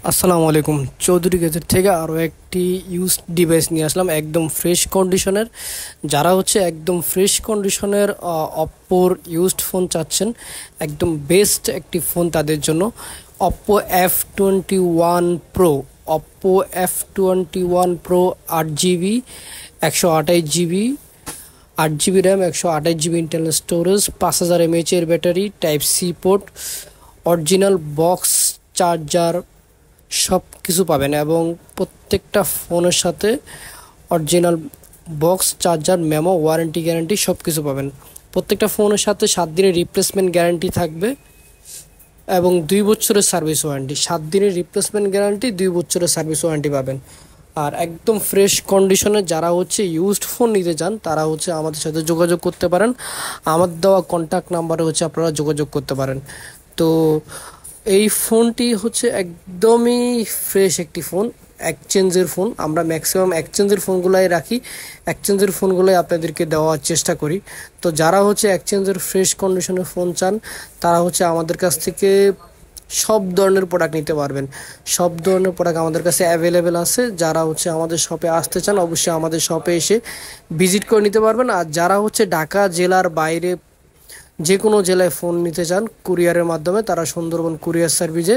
আসসালামু আলাইকুম। চৌধুরী গেজেট থেকে আরও একটি ইউজড ডিভাইস নিয়ে আসলাম একদম ফ্রেশ কন্ডিশনের। যারা একদম ফ্রেশ কন্ডিশনের অপ্পোর ইউজড ফোন চাচ্ছেন, একদম বেস্ট একটি ফোন তাদের জন্য Oppo F21 Pro। Oppo F21 Pro 8 GB 128 GB, 8 GB RAM, 128 GB internal storage, 5000 mAh এর battery, type C port, original box charger, সব কিছু পাবেন। এবং প্রত্যেকটা ফোনের সাথে original box charger, memo, warranty guarantee সব কিছু পাবেন। প্রত্যেকটা ফোনের সাথে 7 দিনের রিপ্লেসমেন্ট গ্যারান্টি থাকবে এবং 2 বছরের সার্ভিস ওয়ারেন্টি। 7 দিনের রিপ্লেসমেন্ট গ্যারান্টি, 2 বছরের সার্ভিস ওয়ারেন্টি পাবেন। আর একদম ফ্রেশ কন্ডিশনে যারা ইউজড ফোন নিতে চান তারা আমাদের সাথে যোগাযোগ করতে পারেন। আমার দেওয়া কন্ট্যাক্ট নাম্বারে আপনারা যোগাযোগ করতে পারেন। তো এই ফোনটি একদমই ফ্রেশ একটি ফোন, এক্সচেঞ্জের ফোন। আমরা ম্যাক্সিমাম এক্সচেঞ্জের ফোনগুলাই রাখি, এক্সচেঞ্জের ফোনগুলাই আপনাদেরকে দেওয়ার চেষ্টা করি। তো যারা এক্সচেঞ্জের ফ্রেশ কন্ডিশনের ফোন চান তারা আমাদের কাছ থেকে সব ধরনের প্রোডাক্ট নিতে পারবেন। সব ধরনের প্রোডাক্ট আমাদের কাছে অ্যাভেলেবেল আছে। যারা আমাদের শপে আসতে চান অবশ্যই আমাদের শপে এসে ভিজিট করে নিতে পারবেন। আর যারা ঢাকা জেলার বাইরে যে কোনো জেলায় ফোন নিতে চান কুরিয়ারের মাধ্যমে, তারা সুন্দরবন কুরিয়ার সার্ভিসে